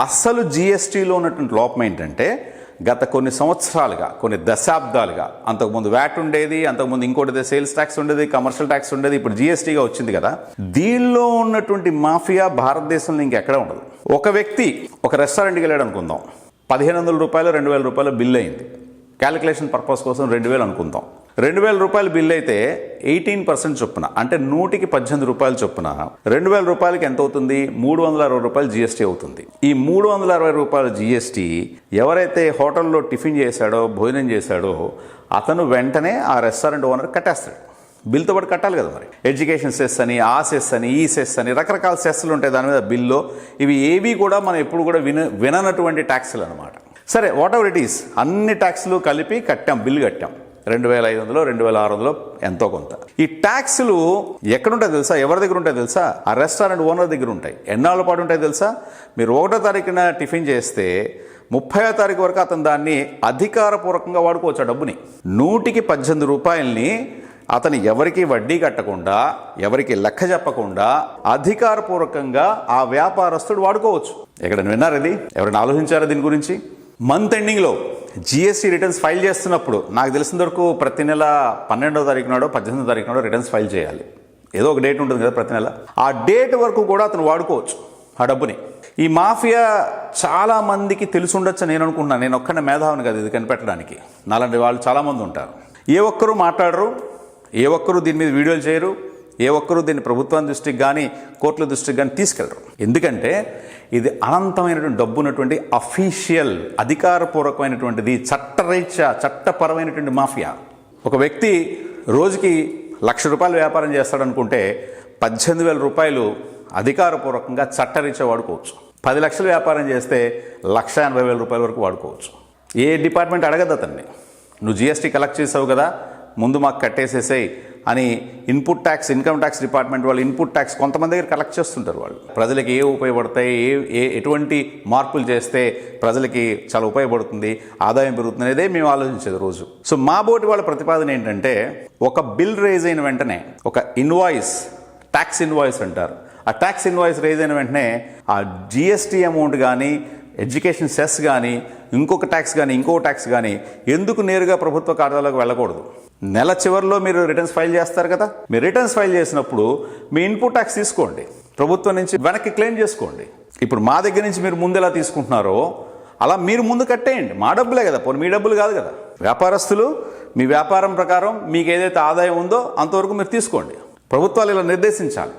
అసలు జిఎస్టీలో ఉన్నటువంటి లోపం ఏంటంటే గత కొన్ని సంవత్సరాలుగా, కొన్ని దశాబ్దాలుగా, అంతకుముందు వ్యాట్ ఉండేది, అంతకుముందు ఇంకోటి సేల్స్ ట్యాక్స్ ఉండేది, కమర్షియల్ ట్యాక్స్ ఉండేది, ఇప్పుడు జిఎస్టీగా వచ్చింది కదా. దీనిలో ఉన్నటువంటి మాఫియా భారతదేశంలో ఇంకెక్కడ ఉండదు. ఒక వ్యక్తి ఒక రెస్టారెంట్కి వెళ్ళాడు అనుకుందాం, 1500 రూపాయలు 2000 రూపాయల బిల్ అయింది. క్యాలిక్యులేషన్ పర్పస్ కోసం 2000 అనుకుందాం. 2000 రూపాయల బిల్ అయితే 18% చొప్పున, అంటే 100కి 18 రూపాయలు చొప్పున 2000 రూపాయలకి ఎంత అవుతుంది? 360 రూపాయలు జిఎస్టీ అవుతుంది. ఈ 360 రూపాయల జిఎస్టీ ఎవరైతే హోటల్లో టిఫిన్ చేశాడో, భోజనం చేశాడో, అతను వెంటనే ఆ రెస్టారెంట్ ఓనర్ కట్టేస్తాడు. బిల్తో పాటు కట్టాలి కదా. మరి ఎడ్యుకేషన్ సెస్ అని, ఆ సెస్ అని, ఈ సెస్ అని, రకరకాల సెస్లు ఉంటాయి దాని మీద బిల్లో. ఇవి ఏవి కూడా మనం ఎప్పుడు కూడా విననటువంటి ట్యాక్స్లు అనమాట. సరే, వాట్ ఎవర్ ఇట్ ఈస్, అన్ని ట్యాక్స్లు కలిపి కట్టాం, బిల్లు కట్టాం. 2500 2600 ఎంతో కొంత. ఈ ట్యాక్స్లు ఎక్కడుంటాయి తెలుసా? ఎవరి దగ్గర ఉంటాయి తెలుసా? ఆ రెస్టారెంట్ ఓనర్ దగ్గర ఉంటాయి. ఎన్నాళ్ళ పాటు ఉంటాయి తెలుసా? మీరు 1వ తారీఖున టిఫిన్ చేస్తే 30వ తారీఖు వరకు అతను దాన్ని అధికారపూర్వకంగా వాడుకోవచ్చు. ఆ డబ్బుని 100కి 18 రూపాయలని అతను ఎవరికి వడ్డీ కట్టకుండా, ఎవరికి లెక్క చెప్పకుండా అధికారపూర్వకంగా ఆ వ్యాపారస్తుడు వాడుకోవచ్చు. ఎక్కడైనా విన్నారా? ఇది ఎవరైనా ఆలోచించారా దీని గురించి? మంత్ ఎండింగ్లో జిఎస్టీ రిటర్న్స్ ఫైల్ చేస్తున్నప్పుడు నాకు తెలిసిన వరకు ప్రతి నెల 12వ తారీఖు నాడో 18వ తారీఖు నాడో రిటర్న్స్ ఫైల్ చేయాలి. ఏదో ఒక డేట్ ఉంటుంది కదా ప్రతి నెల. ఆ డేట్ వరకు కూడా అతను వాడుకోవచ్చు ఆ డబ్బుని. ఈ మాఫియా చాలా మందికి తెలిసి ఉండొచ్చు నేను అనుకుంటున్నాను. నేను ఒక్కనే మేధావిని కదా ఇది కనిపెట్టడానికి. నాలాంటి వాళ్ళు చాలామంది ఉంటారు. ఏ ఒక్కరూ మాట్లాడరు, ఏ ఒక్కరూ దీని మీద వీడియోలు చేయరు, ఏ ఒక్కరూ దీన్ని ప్రభుత్వం దృష్టికి కానీ కోర్టుల దృష్టికి కానీ తీసుకెళ్లరు. ఎందుకంటే ఇది అనంతమైనటువంటి డబ్బు ఉన్నటువంటి అఫీషియల్, అధికారపూర్వకమైనటువంటిది, చట్టరీత్యా చట్టపరమైనటువంటి మాఫియా. ఒక వ్యక్తి రోజుకి 1,00,000 రూపాయలు వ్యాపారం చేస్తాడనుకుంటే 18,000 రూపాయలు అధికారపూర్వకంగా చట్టరీత్యా వాడుకోవచ్చు. 10 లక్షలు వ్యాపారం చేస్తే 1,80,000 రూపాయల వరకు వాడుకోవచ్చు. ఏ డిపార్ట్మెంట్ అడగదు అతన్ని, నువ్వు జిఎస్టీ కలెక్ట్ చేసావు కదా, ముందు మాకు కట్టేసేసాయి అని. Input tax, income tax department వాళ్ళు ఇన్పుట్ ట్యాక్స్ కొంతమంది దగ్గర కలెక్ట్ చేస్తుంటారు. వాళ్ళు ప్రజలకి ఏ ఉపయోగపడతాయి, ఎటువంటి మార్పులు చేస్తే ప్రజలకి చాలా ఉపయోగపడుతుంది, ఆదాయం పెరుగుతుంది అనేదే మేము ఆలోచించేది రోజు. సో మా బోటి వాళ్ళ ప్రతిపాదన ఏంటంటే, ఒక బిల్ రేజ్ అయిన వెంటనే ఒక ఇన్వాయిస్, ట్యాక్స్ ఇన్వాయిస్ అంటారు, ఆ ట్యాక్స్ ఇన్వాయిస్ రేజ్ అయిన వెంటనే ఆ జిఎస్టీ అమౌంట్ కానీ, ఎడ్యుకేషన్ సెస్ కానీ, ఇంకొక ట్యాక్స్ కానీ, ఇంకో ట్యాక్స్ కానీ ఎందుకు నేరుగా ప్రభుత్వ ఖాతాలోకి వెళ్ళకూడదు? నెల చివరిలో మీరు రిటర్న్స్ ఫైల్ చేస్తారు కదా, మీరు రిటర్న్స్ ఫైల్ చేసినప్పుడు మీ ఇన్పుట్ ట్యాక్స్ తీసుకోండి, ప్రభుత్వం నుంచి వెనక్కి క్లెయిమ్ చేసుకోండి. ఇప్పుడు మా దగ్గర నుంచి మీరు ముందు ఎలా తీసుకుంటున్నారో అలా మీరు ముందు కట్టేయండి. మా డబ్బులే కదా, పోనీ మీ డబ్బులు కాదు కదా. వ్యాపారస్తులు మీ వ్యాపారం ప్రకారం మీకు ఏదైతే ఆదాయం ఉందో అంతవరకు మీరు తీసుకోండి. ప్రభుత్వాలు ఇలా నిర్దేశించాలి.